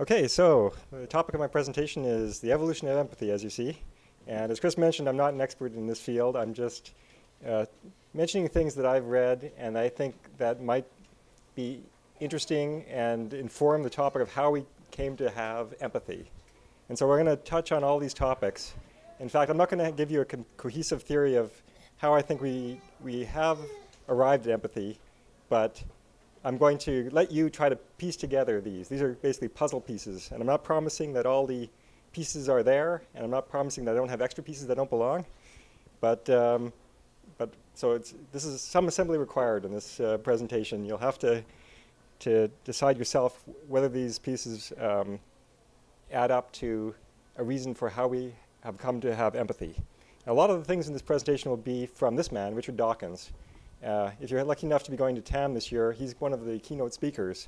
Okay, so the topic of my presentation is the evolution of empathy, as you see. And as Chris mentioned, I'm not an expert in this field. I'm just mentioning things that I've read and I think that might be interesting and inform the topic of how we came to have empathy. And so we're going to touch on all these topics. In fact, I'm not going to give you a cohesive theory of how I think we have arrived at empathy, but I'm going to let you try to piece together these. These are basically puzzle pieces, and I'm not promising that all the pieces are there, and I'm not promising that I don't have extra pieces that don't belong. But so this is some assembly required in this presentation. You'll have to decide yourself whether these pieces add up to a reason for how we have come to have empathy. Now, a lot of the things in this presentation will be from this man, Richard Dawkins. If you're lucky enough to be going to TAM this year, he's one of the keynote speakers,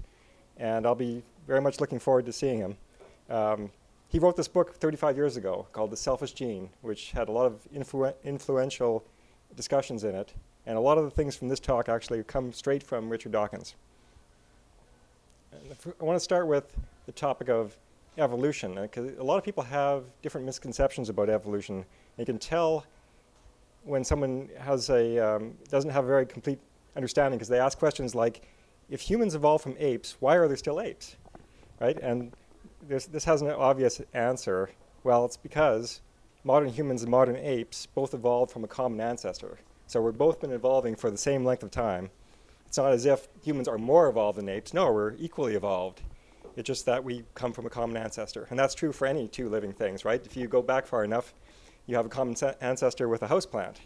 and I'll be very much looking forward to seeing him. He wrote this book 35 years ago called The Selfish Gene, which had a lot of influential discussions in it, and a lot of the things from this talk actually come straight from Richard Dawkins. I want to start with the topic of evolution, because a lot of people have different misconceptions about evolution. You can tell when someone has doesn't have a very complete understanding, because they ask questions like, if humans evolved from apes, why are there still apes? Right? And this has an obvious answer. Well, it's because modern humans and modern apes both evolved from a common ancestor. So we've both been evolving for the same length of time. It's not as if humans are more evolved than apes. No, we're equally evolved. It's just that we come from a common ancestor. And that's true for any two living things, right? If you go back far enough, you have a common ancestor with a houseplant.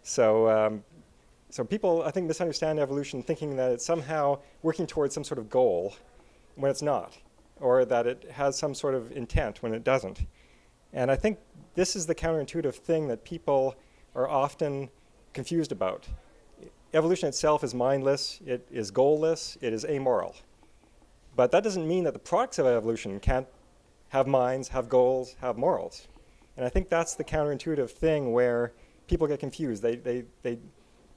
So, so people, I think, misunderstand evolution thinking that it's somehow working towards some sort of goal when it's not, or that it has some sort of intent when it doesn't. And I think this is the counterintuitive thing that people are often confused about. Evolution itself is mindless, it is goalless, it is amoral. But that doesn't mean that the products of evolution can't have minds, have goals, have morals. And I think that's the counterintuitive thing where people get confused. They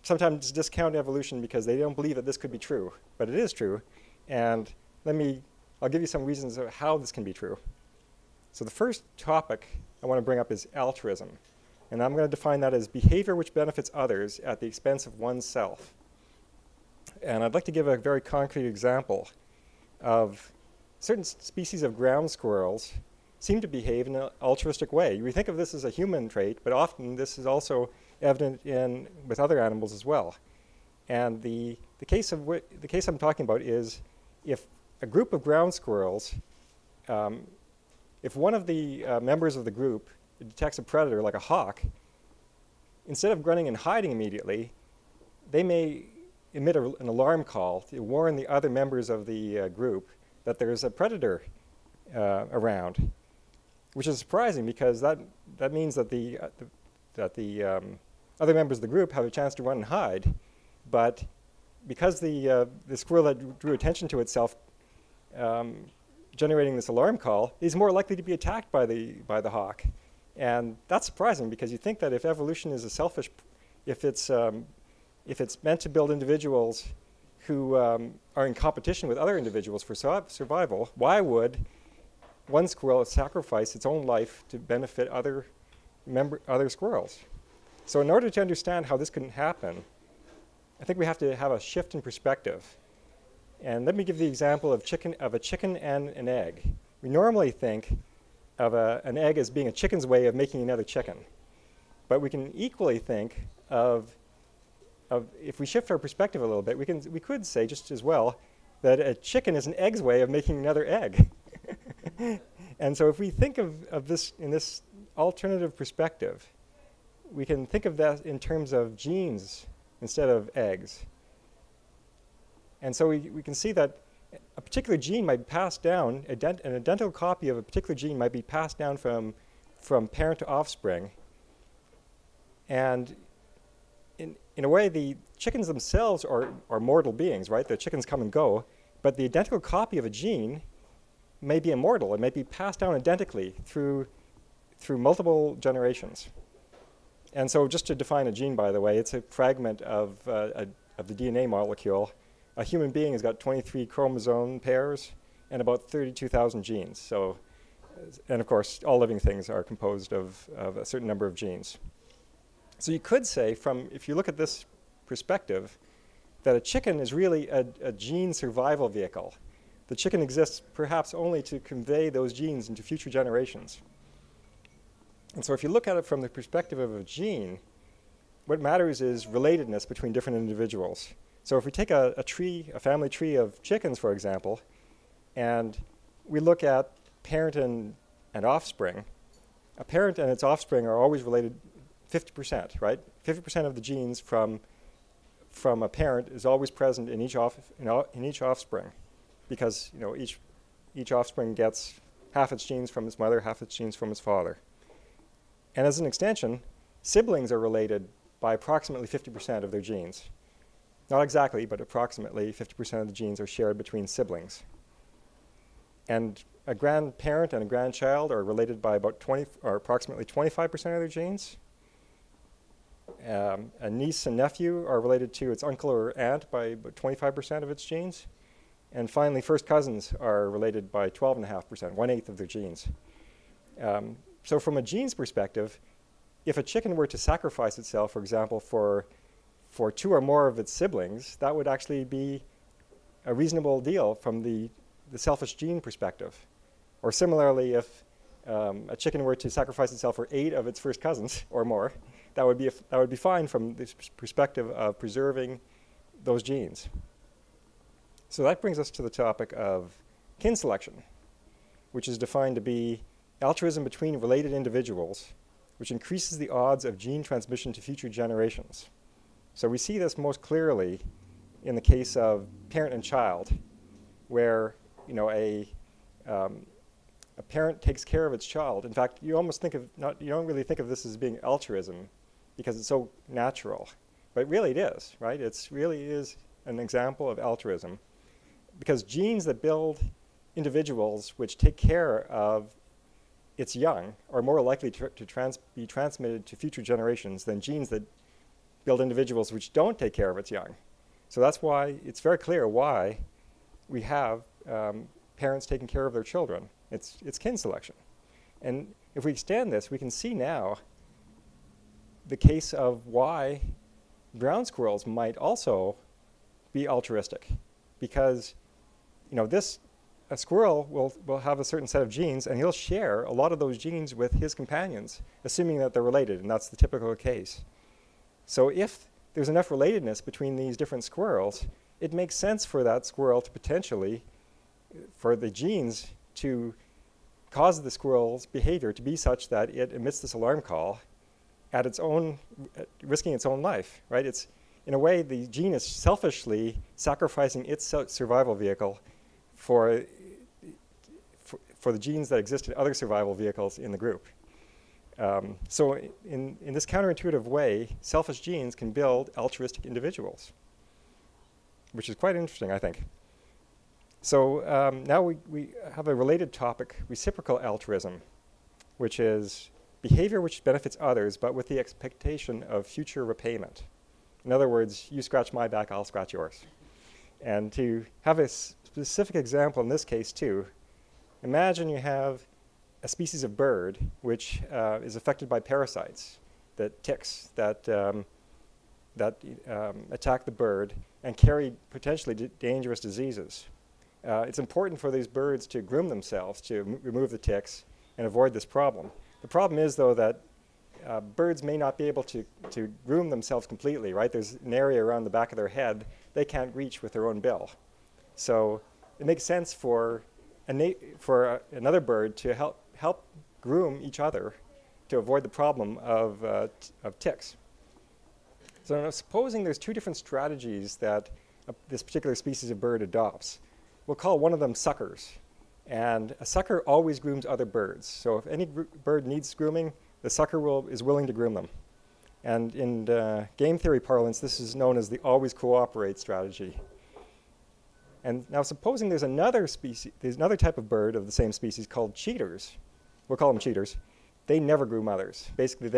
sometimes discount evolution because they don't believe that this could be true. But it is true. And I'll give you some reasons of how this can be true. So the first topic I want to bring up is altruism. And I'm going to define that as behavior which benefits others at the expense of oneself. And I'd like to give a very concrete example of certain species of ground squirrels seem to behave in an altruistic way. We think of this as a human trait, but often this is also evident with other animals as well. And the case I'm talking about is if a group of ground squirrels, if one of the members of the group detects a predator like a hawk, instead of running and hiding immediately, they may emit an alarm call to warn the other members of the group that there's a predator around, which is surprising because that means that the other members of the group have a chance to run and hide, but because the squirrel that drew attention to itself generating this alarm call is more likely to be attacked by the hawk. And that's surprising because you think that if evolution is a selfish, if it's meant to build individuals who are in competition with other individuals for survival, why would one squirrel sacrifice its own life to benefit other squirrels? So in order to understand how this can happen, I think we have to have a shift in perspective. And let me give the example of a chicken and an egg. We normally think of an egg as being a chicken's way of making another chicken. But we can equally think of if we shift our perspective a little bit, we could say just as well that a chicken is an egg's way of making another egg. And so if we think of this in this alternative perspective, we can think of that in terms of genes instead of eggs. And so we can see that a particular gene might be passed down, an identical copy of a particular gene might be passed down from parent to offspring. And in a way, the chickens themselves are mortal beings, right? The chickens come and go. But the identical copy of a gene may be immortal. It may be passed down identically through multiple generations. And so just to define a gene, by the way, it's a fragment of the DNA molecule. A human being has got 23 chromosome pairs, and about 32,000 genes. So, and of course, all living things are composed of a certain number of genes. So you could say, if you look at this perspective, that a chicken is really a gene survival vehicle. The chicken exists perhaps only to convey those genes into future generations. And so if you look at it from the perspective of a gene, what matters is relatedness between different individuals. So if we take a family tree of chickens, for example, and we look at parent and offspring, a parent and its offspring are always related 50%, right? 50% of the genes from a parent is always present in each offspring, because each offspring gets half its genes from its mother, half its genes from its father. And as an extension, siblings are related by approximately 50% of their genes. Not exactly, but approximately 50% of the genes are shared between siblings. And a grandparent and a grandchild are related by approximately 25% of their genes. A niece and nephew are related to its uncle or aunt by about 25% of its genes. And finally, first cousins are related by 12.5%, 1/8 of their genes. So from a genes perspective, if a chicken were to sacrifice itself, for example, for 2 or more of its siblings, that would actually be a reasonable deal from the selfish gene perspective. Or similarly, if a chicken were to sacrifice itself for 8 of its first cousins or more, that would be fine from the perspective of preserving those genes. So that brings us to the topic of kin selection, which is defined to be altruism between related individuals, which increases the odds of gene transmission to future generations. So we see this most clearly in the case of parent and child, where a parent takes care of its child. In fact, you don't really think of this as being altruism because it's so natural, but really it is, right? It really is an example of altruism, because genes that build individuals which take care of its young are more likely to be transmitted to future generations than genes that build individuals which don't take care of its young. So that's why it's very clear why we have parents taking care of their children. It's kin selection. And if we extend this, we can see now the case of why ground squirrels might also be altruistic, because a squirrel will have a certain set of genes, and he'll share a lot of those genes with his companions, assuming that they're related, and that's the typical case. So if there's enough relatedness between these different squirrels, it makes sense for that squirrel to potentially, for the genes to cause the squirrel's behavior to be such that it emits this alarm call at risking its own life, right? It's, in a way, the gene is selfishly sacrificing its survival vehicle for the genes that exist in other survival vehicles in the group. So in this counterintuitive way, selfish genes can build altruistic individuals, which is quite interesting, I think. So now we have a related topic, reciprocal altruism, which is behavior which benefits others, but with the expectation of future repayment. In other words, you scratch my back, I'll scratch yours. And to have a specific example in this case too, imagine you have a species of bird which is affected by parasites, ticks that attack the bird and carry potentially dangerous diseases. It's important for these birds to groom themselves to remove the ticks and avoid this problem. The problem is, though, that birds may not be able to groom themselves completely, right? There's an area around the back of their head they can't reach with their own bill. So it makes sense for another bird to help groom each other to avoid the problem of ticks. So now supposing there's 2 different strategies that this particular species of bird adopts. We'll call one of them suckers. And a sucker always grooms other birds. So if any bird needs grooming, the sucker is willing to groom them. And in game theory parlance, this is known as the always cooperate strategy. And now supposing there's another type of bird of the same species called cheaters. We'll call them cheaters. They never groom others. Basically,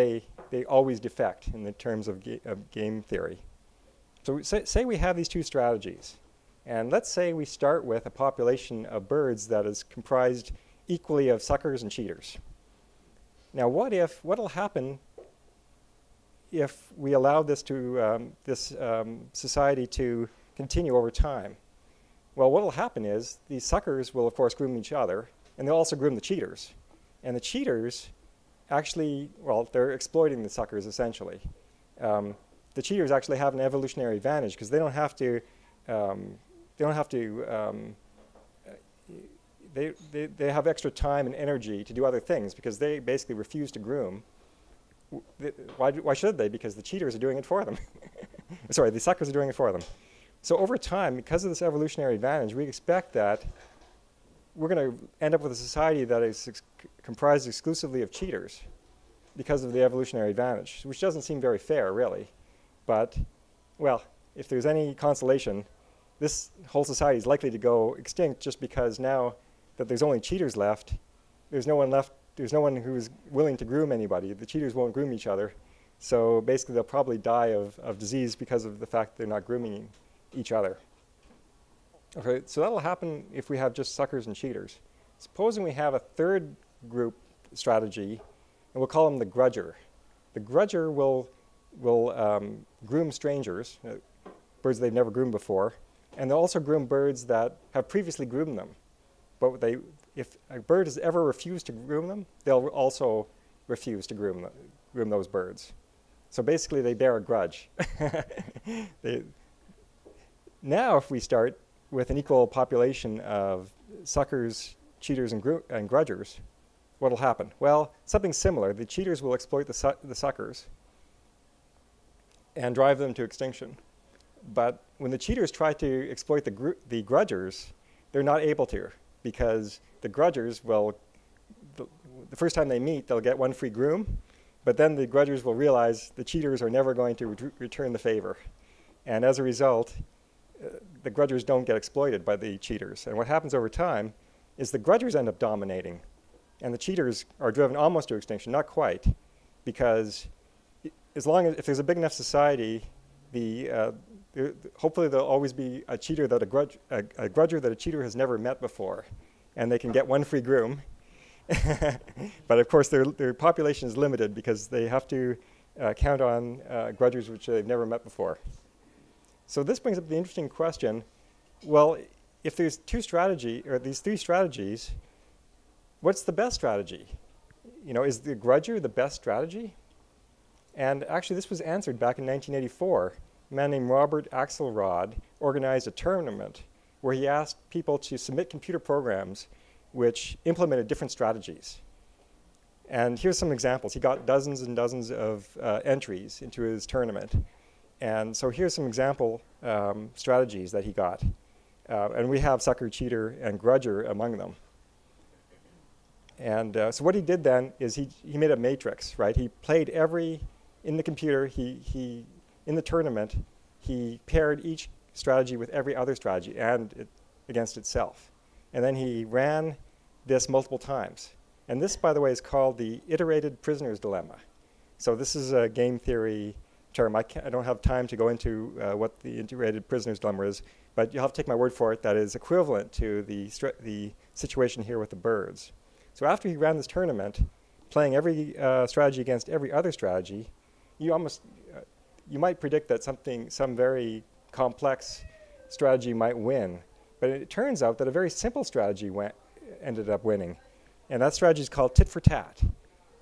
they always defect in the terms of game theory. So say we have these 2 strategies. And let's say we start with a population of birds that is comprised equally of suckers and cheaters. Now, what'll happen if we allow this society to continue over time? Well, what will happen is these suckers will, of course, groom each other, and they'll also groom the cheaters. And the cheaters actually, well, they're exploiting the suckers, essentially. The cheaters actually have an evolutionary advantage because they have extra time and energy to do other things because they basically refuse to groom. Why should they? Because the cheaters are doing it for them. Sorry, the suckers are doing it for them. So over time, because of this evolutionary advantage, we expect that we're going to end up with a society that is comprised exclusively of cheaters because of the evolutionary advantage, which doesn't seem very fair, really. But, well, if there's any consolation, this whole society is likely to go extinct just because now that there's only cheaters left, there's no one who's willing to groom anybody. The cheaters won't groom each other. So basically, they'll probably die of disease because of the fact that they're not grooming each other. Okay, so that'll happen if we have just suckers and cheaters. Supposing we have a third group strategy, and we'll call them the grudger. The grudger will groom strangers, birds they've never groomed before, and they'll also groom birds that have previously groomed them. But if a bird has ever refused to groom them, they'll also refuse to groom those birds. So basically, they bear a grudge. Now, if we start with an equal population of suckers, cheaters, and grudgers, what will happen? Well, something similar. The cheaters will exploit the suckers and drive them to extinction. But when the cheaters try to exploit the grudgers, they're not able to, because the grudgers will, the first time they meet, they'll get one free groom, but then the grudgers will realize the cheaters are never going to return the favor. And as a result, the grudgers don't get exploited by the cheaters. And what happens over time is the grudgers end up dominating, and the cheaters are driven almost to extinction, not quite, because if there's a big enough society, hopefully there'll always be a cheater that a grudger that a cheater has never met before, and they can get one free groom. But of course, their population is limited because they have to count on grudgers which they've never met before. So this brings up the interesting question: well, if there's these three strategies, what's the best strategy? Is the grudger the best strategy? And actually, this was answered back in 1984. A man named Robert Axelrod organized a tournament where he asked people to submit computer programs which implemented different strategies. And here's some examples. He got dozens and dozens of entries into his tournament. And so here's some example strategies that he got. And we have sucker, cheater, and grudger among them. And so what he did then is he made a matrix, right? He played in the computer, in the tournament, he paired each strategy with every other strategy and against itself. And then he ran this multiple times. And this, by the way, is called the Iterated Prisoner's Dilemma. So this is a game theory term. I don't have time to go into what the Iterated Prisoner's Dilemma is, but you'll have to take my word for it. That is equivalent to the situation here with the birds. So after he ran this tournament, playing every strategy against every other strategy, you might predict that some very complex strategy might win. But it turns out that a very simple strategy ended up winning. And that strategy is called tit for tat.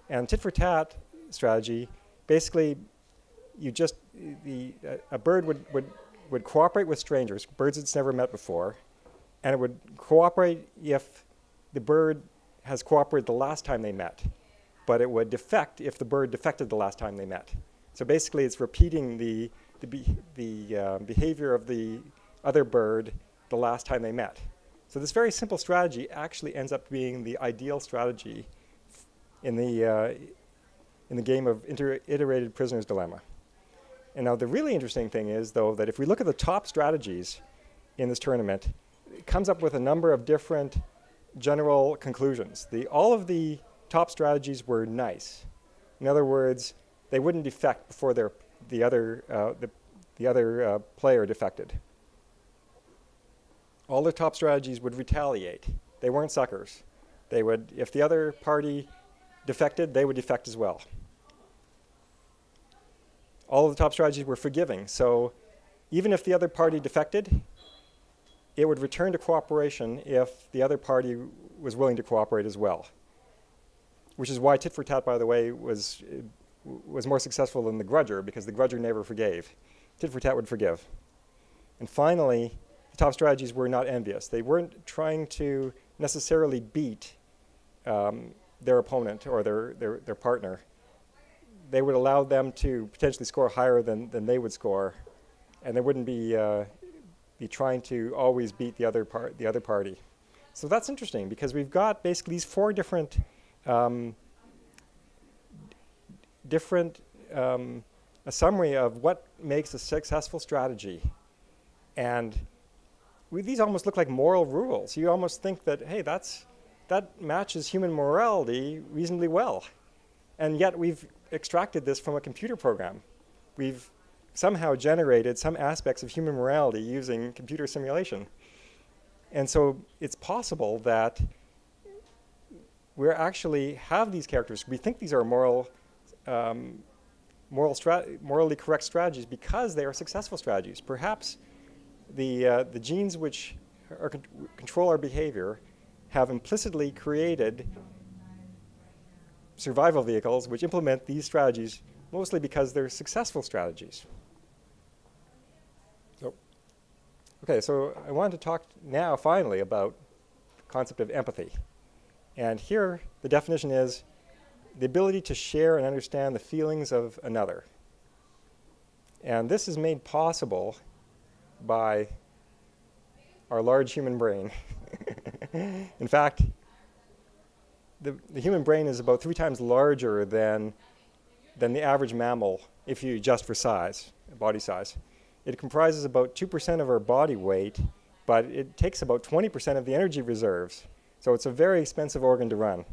And tit for tat strategy, basically, a bird would cooperate with strangers, birds it's never met before, and it would cooperate if the bird has cooperated the last time they met. But it would defect if the bird defected the last time they met. So basically, it's repeating the behavior of the other bird the last time they met. So this very simple strategy actually ends up being the ideal strategy in the game of Iterated Prisoner's Dilemma. And now the really interesting thing is, though, that if we look at the top strategies in this tournament, it comes up with a number of different general conclusions. All of the top strategies were nice. In other words, they wouldn't defect before the other player defected. all the top strategies would retaliate. They weren't suckers. They would, if the other party defected, they would defect as well. All of the top strategies were forgiving. So even if the other party defected, it would return to cooperation if the other party was willing to cooperate as well. Which is why tit for tat, by the way, was more successful than the grudger, because the grudger never forgave. Tit for tat would forgive. And finally, the top strategies were not envious. They weren't trying to necessarily beat their opponent or their partner. They would allow them to potentially score higher than they would score, and they wouldn't be trying to always beat the other party. So that's interesting, because we've got basically these four different a summary of what makes a successful strategy. And these almost look like moral rules. You almost think that, hey, that matches human morality reasonably well. And yet we've extracted this from a computer program. We've somehow generated some aspects of human morality using computer simulation. And so it's possible that we actually have these characters. We think these are morally correct strategies because they are successful strategies. Perhaps the genes which control our behavior have implicitly created survival vehicles which implement these strategies mostly because they're successful strategies. Okay, so I wanted to talk now finally about the concept of empathy. And here the definition is the ability to share and understand the feelings of another. And this is made possible by our large human brain. In fact, the human brain is about 3 times larger than the average mammal if you adjust for size, body size. It comprises about 2% of our body weight, but it takes about 20% of the energy reserves. So it's a very expensive organ to run.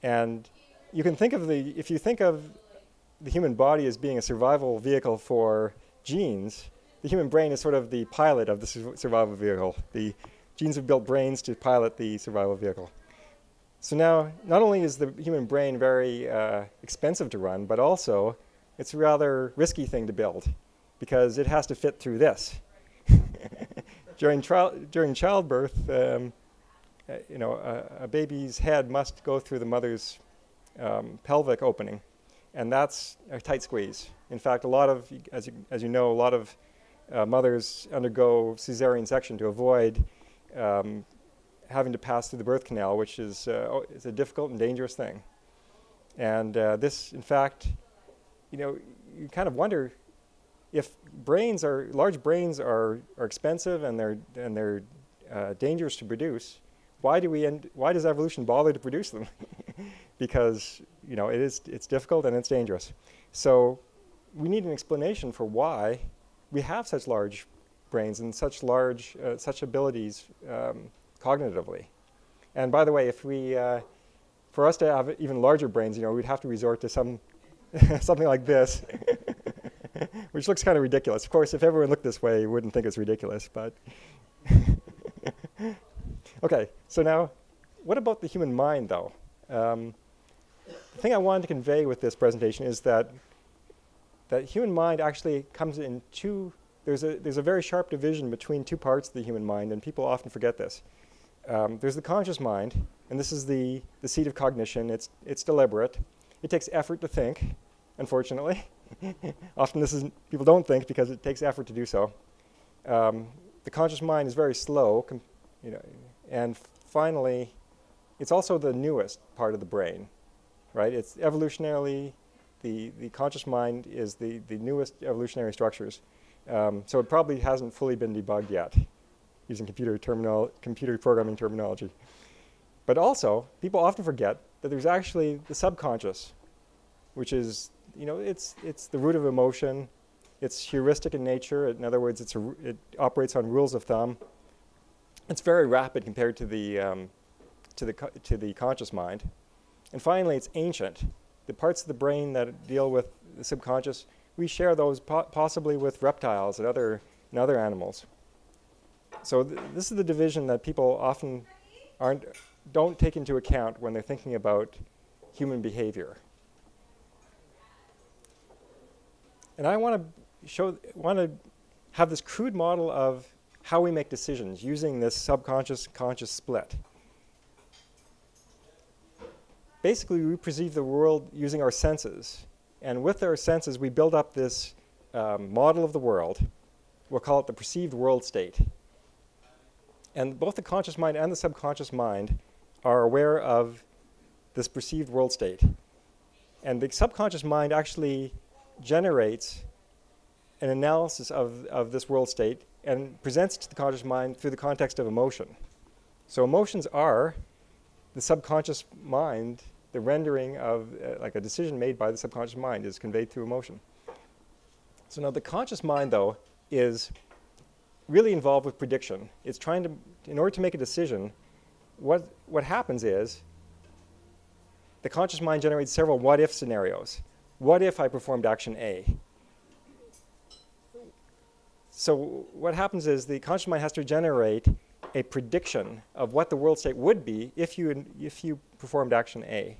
And you can think of if you think of the human body as being a survival vehicle for genes, the human brain is sort of the pilot of the survival vehicle. The genes have built brains to pilot the survival vehicle. So now, not only is the human brain very expensive to run, but also it's a rather risky thing to build because it has to fit through this. During childbirth, a baby's head must go through the mother's pelvic opening, and that's a tight squeeze. In fact, a lot of, as you know, a lot of mothers undergo cesarean section to avoid having to pass through the birth canal, which is a difficult and dangerous thing. And this, in fact, you kind of wonder if large brains are expensive and they're dangerous to produce. Why does evolution bother to produce them? Because it's difficult and it's dangerous. So we need an explanation for why we have such large brains and such abilities cognitively. And by the way, for us to have even larger brains, we'd have to resort to something like this, which looks kind of ridiculous. Of course, if everyone looked this way, you wouldn't think it's ridiculous, but okay, so now, what about the human mind, though? The thing I wanted to convey with this presentation is that human mind actually comes in there's a very sharp division between 2 parts of the human mind, and people often forget this. There's the conscious mind, and this is the seat of cognition. It's deliberate. It takes effort to think, unfortunately. Often people don't think because it takes effort to do so. The conscious mind is very slow, and finally, it's also the newest part of the brain, right? It's evolutionarily, the conscious mind is the newest evolutionary structures. So it probably hasn't fully been debugged yet, using computer programming terminology. But also, people often forget that there's actually the subconscious, which is, it's the root of emotion. It's heuristic in nature. In other words, it operates on rules of thumb. It's very rapid compared to the conscious mind. And finally, it's ancient. The parts of the brain that deal with the subconscious, we share those possibly with reptiles and other animals. So this is the division that people often don't take into account when they're thinking about human behavior. And I want to have this crude model of how we make decisions using this subconscious-conscious split. Basically, we perceive the world using our senses. And with our senses, we build up this model of the world. We'll call it the perceived world state. And both the conscious mind and the subconscious mind are aware of this perceived world state. And the subconscious mind actually generates an analysis of this world state and presents it to the conscious mind through the context of emotion. So emotions are the subconscious mind, the rendering of like a decision made by the subconscious mind is conveyed through emotion. So now the conscious mind, though, is really involved with prediction. It's trying to, in order to make a decision, what happens is the conscious mind generates several what-if scenarios. What if I performed action A? So what happens is the conscious mind has to generate a prediction of what the world state would be if you performed action A.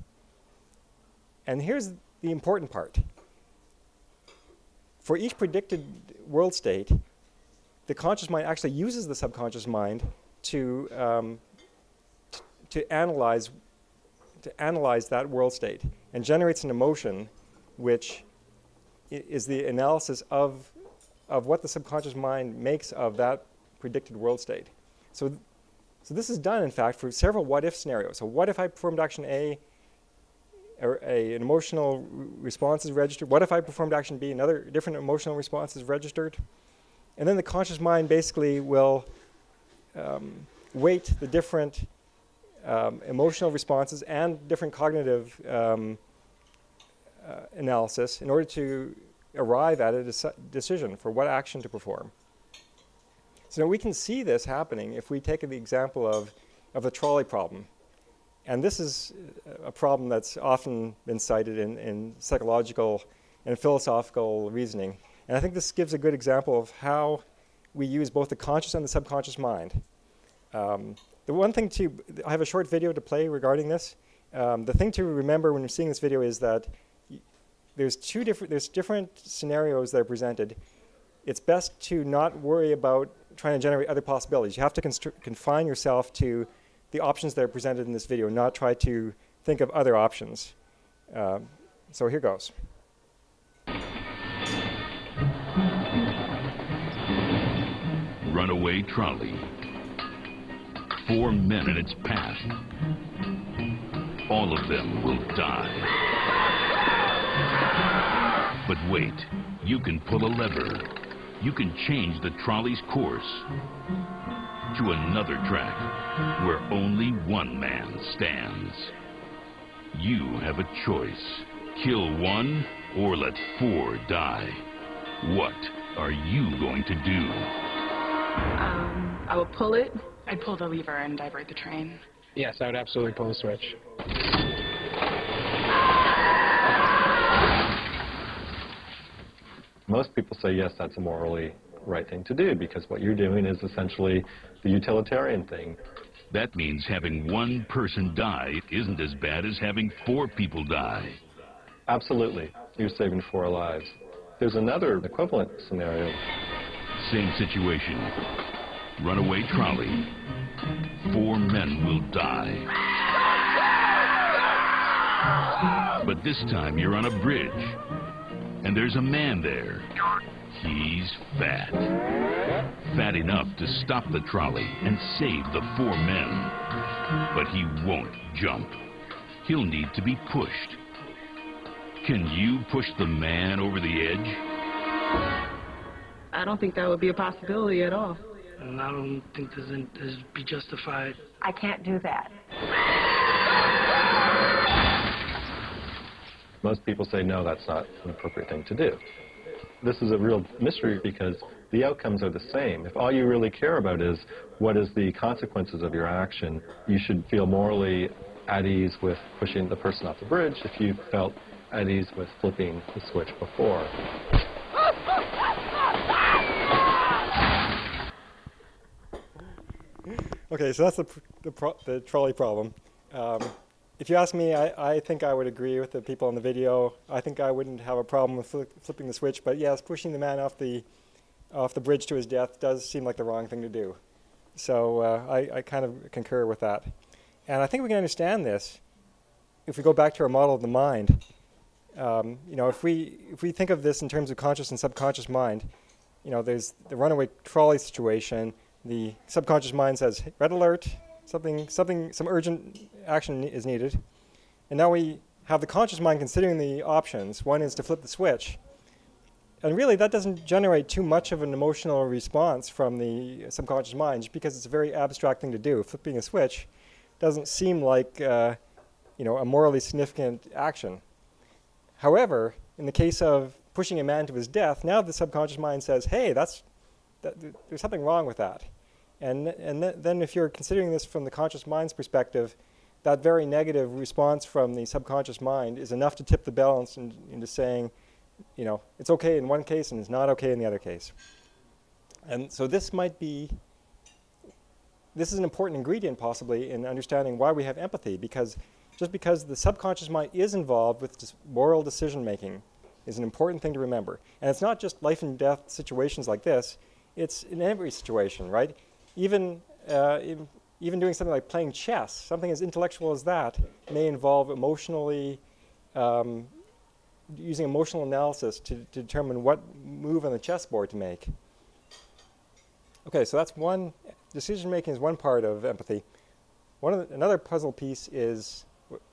And here's the important part. For each predicted world state, the conscious mind actually uses the subconscious mind to analyze that world state and generates an emotion which is the analysis of what the subconscious mind makes of that predicted world state. So this is done, in fact, for several what-if scenarios. So what if I performed action A, or an emotional response is registered? What if I performed action B, another different emotional response is registered? And then the conscious mind basically will weight the different emotional responses and different cognitive analysis in order to arrive at a decision for what action to perform. So now we can see this happening if we take the example of the trolley problem. And this is a problem that's often been cited in psychological and philosophical reasoning. And I think this gives a good example of how we use both the conscious and the subconscious mind. The one thing I have a short video to play regarding this. The thing to remember when you're seeing this video is that there's different scenarios that are presented. It's best to not worry about trying to generate other possibilities. You have to confine yourself to the options that are presented in this video, not try to think of other options. So here goes. Runaway trolley. 4 minutes past. All of them will die. But wait, you can pull a lever. You can change the trolley's course to another track where only one man stands. You have a choice. Kill one or let 4 die. What are you going to do? I would pull it. I'd pull the lever and divert the train. Yes, I would absolutely pull the switch. Most people say, yes, that's a morally right thing to do, because what you're doing is essentially the utilitarian thing. That means having one person die isn't as bad as having 4 people die. Absolutely. You're saving 4 lives. There's another equivalent scenario. Same situation. Runaway trolley. 4 men will die. But this time you're on a bridge. And there's a man there. He's fat. Fat enough to stop the trolley and save the 4 men. But he won't jump. He'll need to be pushed. Can you push the man over the edge? I don't think that would be a possibility at all. And I don't think this be justified. I can't do that. Most people say, no, that's not an appropriate thing to do. This is a real mystery because the outcomes are the same. If all you really care about is what is the consequences of your action, you should feel morally at ease with pushing the person off the bridge if you felt at ease with flipping the switch before. Okay, so that's the trolley problem. If you ask me, I think I would agree with the people in the video. I think I wouldn't have a problem with flipping the switch, but yes, pushing the man off the bridge to his death does seem like the wrong thing to do. So I kind of concur with that. And I think we can understand this if we go back to our model of the mind. If we think of this in terms of conscious and subconscious mind, there's the runaway trolley situation. The subconscious mind says, red alert, some urgent action is needed. And now we have the conscious mind considering the options. One is to flip the switch. And really, that doesn't generate too much of an emotional response from the subconscious mind, just because it's a very abstract thing to do. Flipping a switch doesn't seem like a morally significant action. However, in the case of pushing a man to his death, now the subconscious mind says, hey, there's something wrong with that. And then if you're considering this from the conscious mind's perspective, that very negative response from the subconscious mind is enough to tip the balance into saying, it's okay in one case and it's not okay in the other case. And so this is an important ingredient possibly in understanding why we have empathy, because just because the subconscious mind is involved with moral decision making is an important thing to remember. And it's not just life and death situations like this, it's in every situation, right? Even doing something like playing chess, something as intellectual as that may involve using emotional analysis to determine what move on the chessboard to make. Okay, so that's one. Decision making is one part of empathy. Another puzzle piece is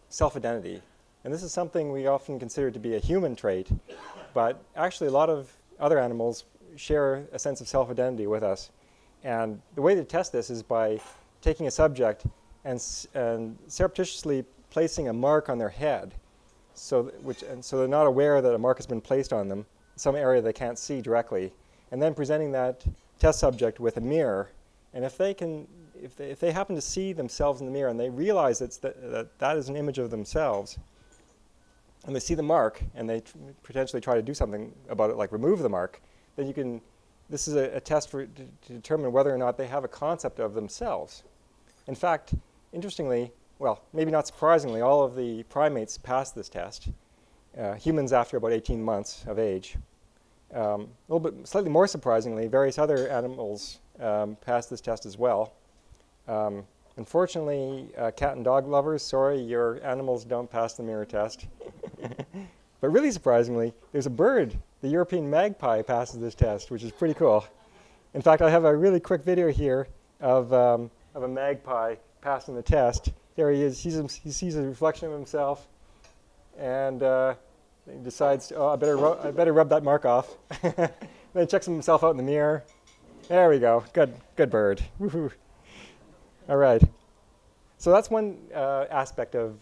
self-identity. And this is something we often consider to be a human trait, but actually a lot of other animals share a sense of self-identity with us. And the way to test this is by taking a subject and surreptitiously placing a mark on their head, so they're not aware that a mark has been placed on them, some area they can't see directly, and then presenting that test subject with a mirror. And if they happen to see themselves in the mirror and they realize that is an image of themselves, and they see the mark and they potentially try to do something about it, like remove the mark, then this is a test to determine whether or not they have a concept of themselves. In fact, interestingly, well, maybe not surprisingly, all of the primates passed this test. Humans after about 18 months of age. Slightly more surprisingly, various other animals passed this test as well. Unfortunately, cat and dog lovers, sorry, your animals don't pass the mirror test. But really surprisingly, there's a bird, the European magpie, passes this test, which is pretty cool. In fact, I have a really quick video here of a magpie passing the test. There he is. He sees a reflection of himself, and he decides, oh, I better rub that mark off. Then checks himself out in the mirror. There we go. Good bird. Woohoo! All right. So that's one aspect of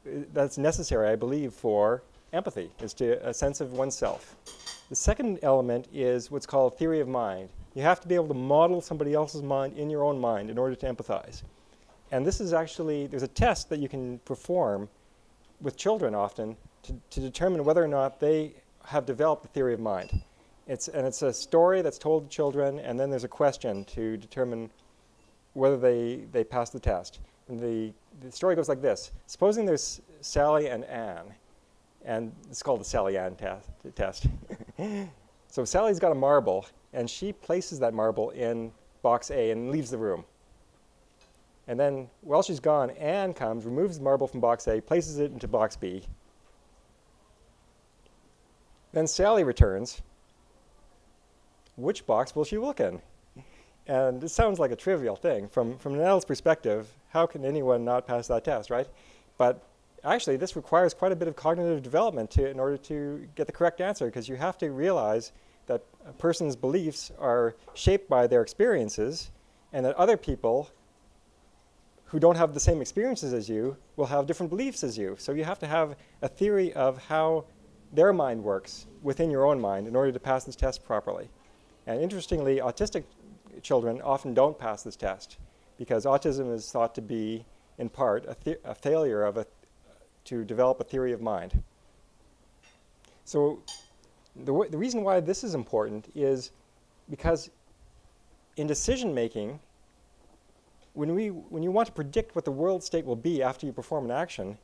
that's necessary, I believe, for empathy, is a sense of oneself. The second element is what's called theory of mind. You have to be able to model somebody else's mind in your own mind in order to empathize. And this is actually, there's a test that you can perform with children often to determine whether or not they have developed the theory of mind. It's a story that's told to children, and then there's a question to determine whether they pass the test. And the story goes like this. Supposing there's Sally and Anne, and it's called the Sally-Ann test. So Sally's got a marble, and she places that marble in box A and leaves the room. And then, while she's gone, Anne comes, removes the marble from box A, places it into box B. Then Sally returns. Which box will she look in? And this sounds like a trivial thing. From an adult's perspective, how can anyone not pass that test, right? But actually, this requires quite a bit of cognitive development in order to get the correct answer, because you have to realize that a person's beliefs are shaped by their experiences, and that other people who don't have the same experiences as you will have different beliefs as you. So you have to have a theory of how their mind works within your own mind in order to pass this test properly. And interestingly, autistic children often don't pass this test, because autism is thought to be, in part, a failure to develop a theory of mind. So the reason why this is important is because in decision making, when you want to predict what the world state will be after you perform an action,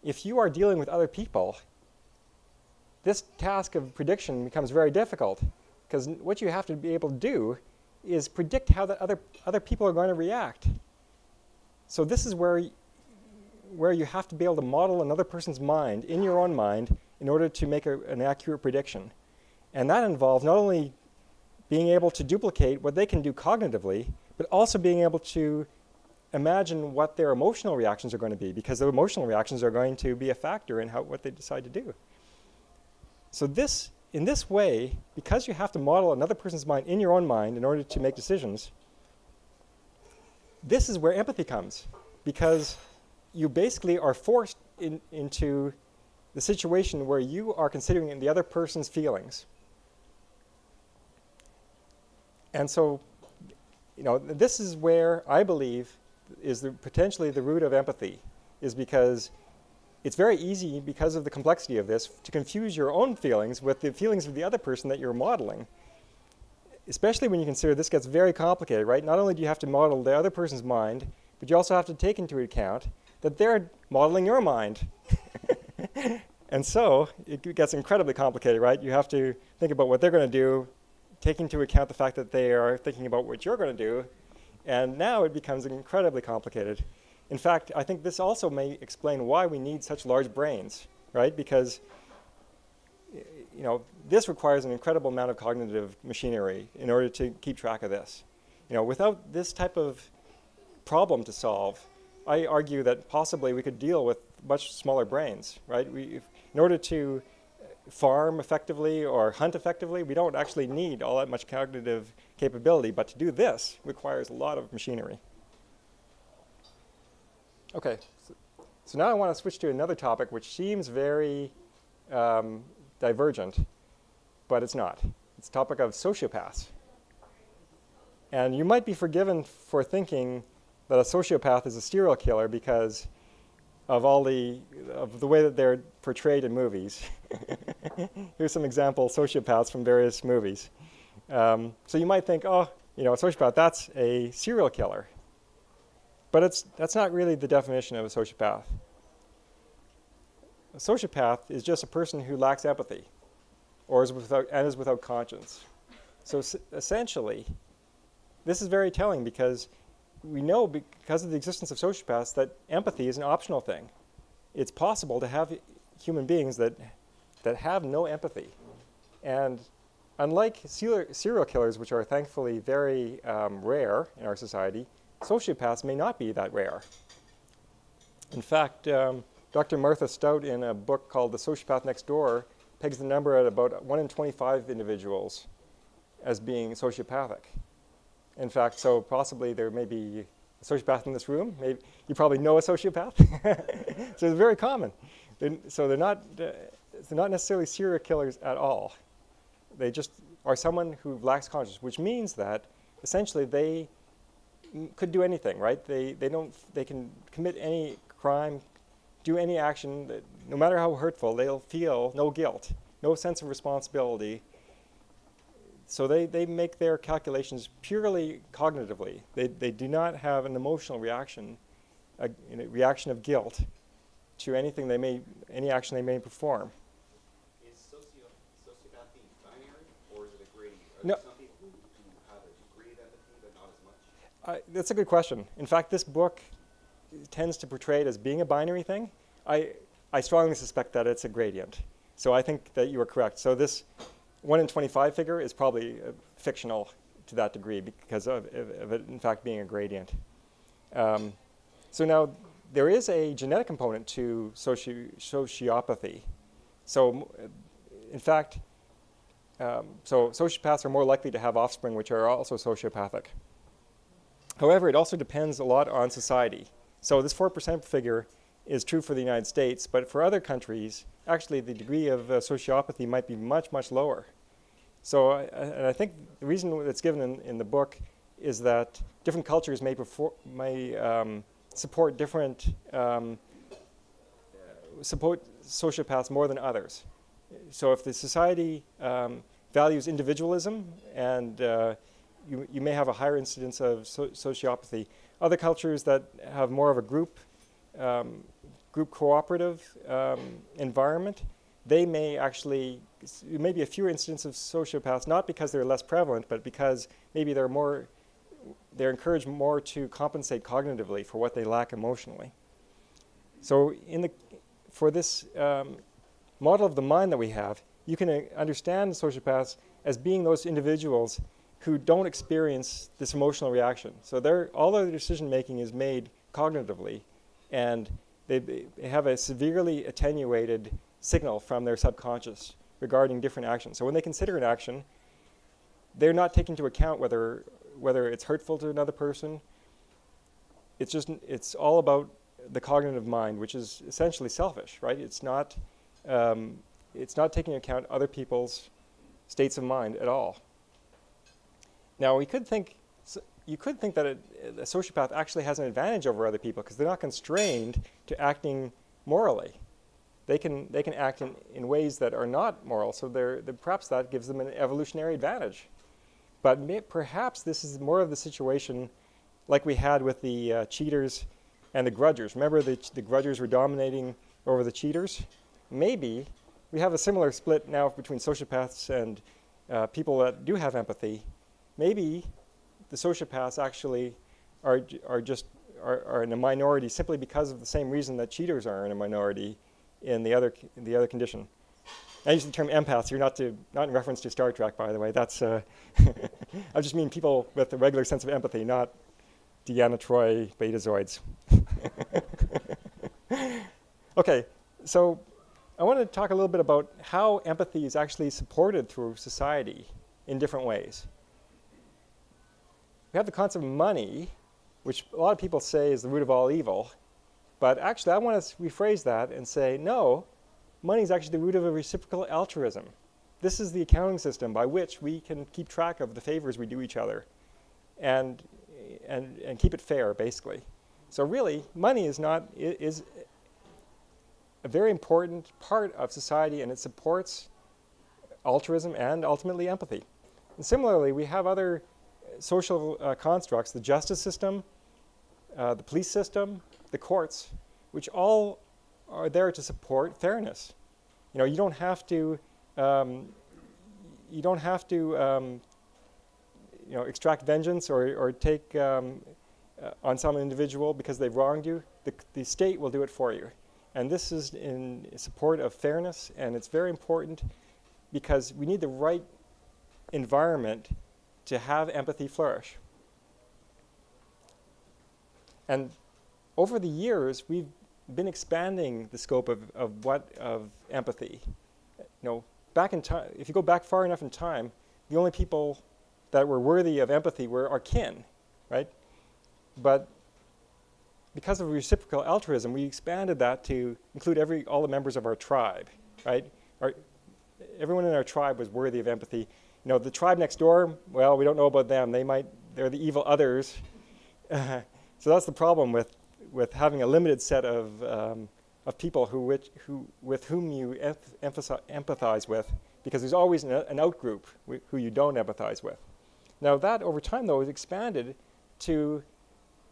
if you are dealing with other people, this task of prediction becomes very difficult, because what you have to be able to do is predict how the other people are going to react. So this is where you have to be able to model another person's mind in your own mind in order to make an accurate prediction. And that involves not only being able to duplicate what they can do cognitively, but also being able to imagine what their emotional reactions are going to be, because the emotional reactions are going to be a factor in what they decide to do. So in this way, because you have to model another person's mind in your own mind in order to make decisions, this is where empathy comes, because you basically are forced into the situation where you are considering the other person's feelings. And so, this is where I believe is potentially the root of empathy, is because it's very easy, because of the complexity of this, to confuse your own feelings with the feelings of the other person that you're modeling. Especially when you consider this gets very complicated, right? Not only do you have to model the other person's mind, but you also have to take into account that they're modeling your mind. And so it gets incredibly complicated, right? You have to think about what they're going to do, take into account the fact that they are thinking about what you're going to do, and now it becomes incredibly complicated. In fact, I think this also may explain why we need such large brains, right? Because this requires an incredible amount of cognitive machinery in order to keep track of this. Without this type of problem to solve, I argue that possibly we could deal with much smaller brains, right? In order to farm effectively or hunt effectively, we don't actually need all that much cognitive capability, but to do this requires a lot of machinery. Okay, so now I want to switch to another topic which seems very divergent, but it's not. It's the topic of sociopaths. And you might be forgiven for thinking that a sociopath is a serial killer because of the way that they're portrayed in movies. Here's some example sociopaths from various movies. So you might think, oh, a sociopath, that's a serial killer. But that's not really the definition of a sociopath. A sociopath is just a person who lacks empathy or is without conscience. So essentially, this is very telling, because we know, because of the existence of sociopaths, that empathy is an optional thing. It's possible to have human beings that have no empathy. And unlike serial killers, which are thankfully very rare in our society, sociopaths may not be that rare. In fact, Dr. Martha Stout, in a book called The Sociopath Next Door, pegs the number at about 1 in 25 individuals as being sociopathic. In fact, so possibly there may be a sociopath in this room. Maybe you probably know a sociopath. So it's very common. So they're not necessarily serial killers at all. They just are someone who lacks conscience, which means that essentially they could do anything, right? They can commit any crime, do any action, that, no matter how hurtful, they'll feel no guilt, no sense of responsibility. So they make their calculations purely cognitively. They do not have an emotional reaction, a reaction of guilt to any action they may perform. Is sociopathy binary, or is it a gradient? No. Some people who have a degree of empathy, but not as much? That's a good question. In fact, this book tends to portray it as being a binary thing. I strongly suspect that it's a gradient. So I think that you are correct. So this 1 in 25 figure is probably fictional to that degree because of it, in fact, being a gradient. So now, there is a genetic component to sociopathy. So, in fact, so sociopaths are more likely to have offspring which are also sociopathic. However, it also depends a lot on society. So this 4% figure is true for the United States, but for other countries, actually the degree of sociopathy might be much, much lower. So and I think the reason that's given in the book is that different cultures may support support sociopaths more than others. So if the society values individualism, and you may have a higher incidence of sociopathy. other cultures that have more of a group cooperative environment, they may actually, maybe a fewer instances of sociopaths, not because they're less prevalent, but because maybe they're encouraged more to compensate cognitively for what they lack emotionally. So for this model of the mind that we have, you can understand sociopaths as being those individuals who don't experience this emotional reaction. So all their decision making is made cognitively, and they have a severely attenuated signal from their subconscious regarding different actions. So when they consider an action, they're not taking into account whether it's hurtful to another person. It's all about the cognitive mind, which is essentially selfish, right? It's not taking into account other people's states of mind at all. Now, you could think that a sociopath actually has an advantage over other people because they're not constrained to acting morally. They can act in ways that are not moral, so perhaps that gives them an evolutionary advantage. But perhaps this is more of the situation like we had with the cheaters and the grudgers. Remember the grudgers were dominating over the cheaters? Maybe we have a similar split now between sociopaths and people that do have empathy. Maybe the sociopaths actually are in a minority simply because of the same reason that cheaters are in a minority in the other condition. I use the term empaths here, not in reference to Star Trek, by the way. That's I just mean people with a regular sense of empathy, not Deanna Troi betazoids. Okay, so I want to talk a little bit about how empathy is actually supported through society in different ways. We have the concept of money, which a lot of people say is the root of all evil. But actually, I want to rephrase that and say, no, money is actually the root of a reciprocal altruism. This is the accounting system by which we can keep track of the favors we do each other and keep it fair, basically. So really, money is a very important part of society, and it supports altruism and ultimately empathy. And similarly, we have other social constructs, the justice system, the police system, the courts, which all are there to support fairness. You know, you don't have to extract vengeance or take on some individual because they've wronged you. The state will do it for you. And this is in support of fairness, and it's very important because we need the right environment to have empathy flourish. And over the years, we've been expanding the scope of empathy. You know, back in time, if you go back far enough in time, the only people that were worthy of empathy were our kin, right? But because of reciprocal altruism, we expanded that to include all the members of our tribe, right? Everyone in our tribe was worthy of empathy. You know, the tribe next door, well, we don't know about them. They're the evil others. So that's the problem with having a limited set of people with whom you empathize with, because there's always an outgroup who you don't empathize with. Now that over time, though, is expanded to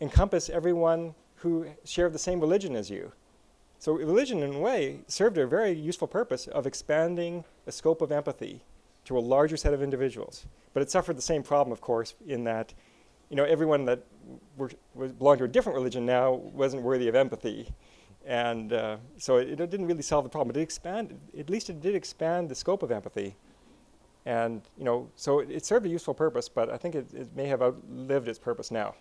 encompass everyone who shared the same religion as you. So religion, in a way, served a very useful purpose of expanding the scope of empathy to a larger set of individuals. But it suffered the same problem, of course, in that, you know, everyone that belonged to a different religion now wasn't worthy of empathy. And so it didn't really solve the problem. But at least it did expand the scope of empathy. And, you know, so it served a useful purpose, but I think it may have outlived its purpose now.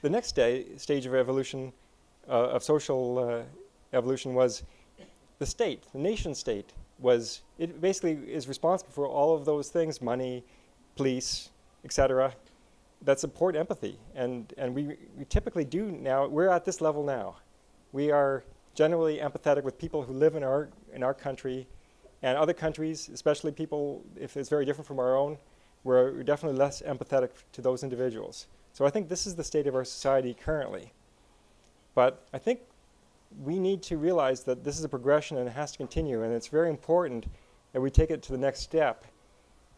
The next stage of evolution, of social evolution, was the state. The nation state it basically is responsible for all of those things, money, police, etc., that support empathy. And we typically do now, we're at this level now. We are generally empathetic with people who live in our country and other countries, especially people, if it's very different from our own, we're definitely less empathetic to those individuals. So I think this is the state of our society currently. But I think we need to realize that this is a progression and it has to continue, and it's very important that we take it to the next step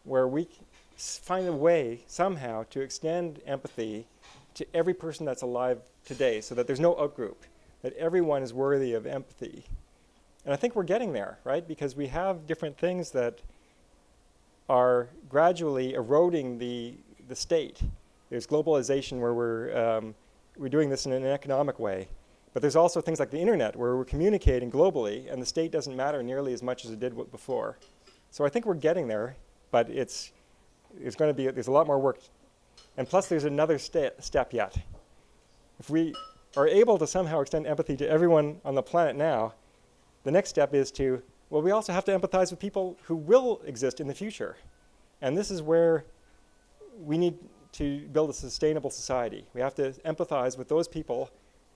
where we find a way somehow to extend empathy to every person that's alive today so that there's no outgroup, that everyone is worthy of empathy. And I think we're getting there, right? Because we have different things that are gradually eroding the state. There's globalization where we're doing this in an economic way. But there's also things like the internet where we're communicating globally and the state doesn't matter nearly as much as it did before. So I think we're getting there, but there's a lot more work. And plus there's another step yet. If we are able to somehow extend empathy to everyone on the planet now, the next step is well, we also have to empathize with people who will exist in the future. And this is where we need to build a sustainable society. We have to empathize with those people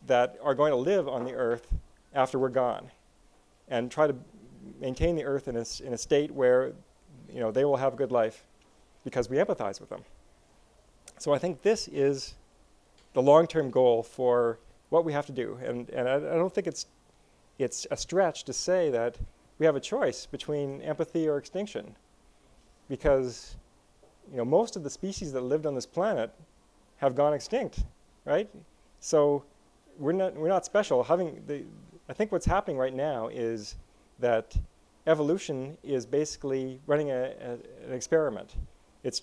that are going to live on the earth after we're gone and try to maintain the earth in a state where they will have a good life because we empathize with them. So I think this is the long-term goal for what we have to do. And I don't think it's a stretch to say that we have a choice between empathy or extinction, because most of the species that lived on this planet have gone extinct, right? So we're not special. I think what's happening right now is that evolution is basically running an experiment. It's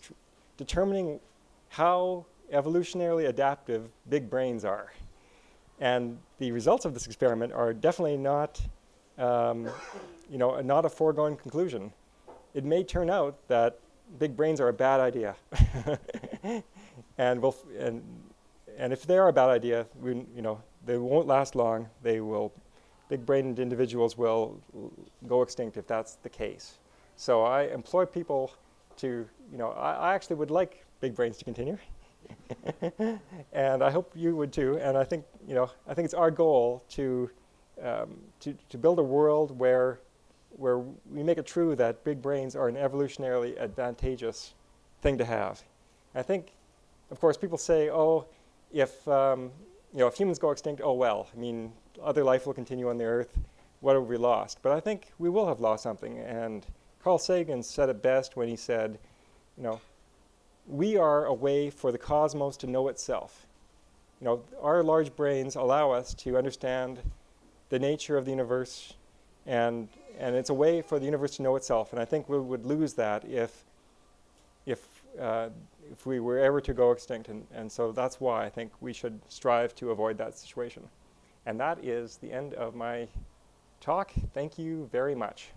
determining how evolutionarily adaptive big brains are. And the results of this experiment are definitely not, not a foregone conclusion. It may turn out that big brains are a bad idea. and if they are a bad idea, they won't last long. Big-brained individuals will go extinct if that's the case. So I employ people to, I actually would like big brains to continue. And I hope you would too. And I think it's our goal to build a world where we make it true that big brains are an evolutionarily advantageous thing to have. I think, of course, people say, oh, if humans go extinct, oh well, other life will continue on the Earth. What have we lost? But I think we will have lost something. And Carl Sagan said it best when he said, we are a way for the cosmos to know itself. Our large brains allow us to understand the nature of the universe, and it's a way for the universe to know itself. And I think we would lose that if we were ever to go extinct. And so that's why I think we should strive to avoid that situation. And that is the end of my talk. Thank you very much.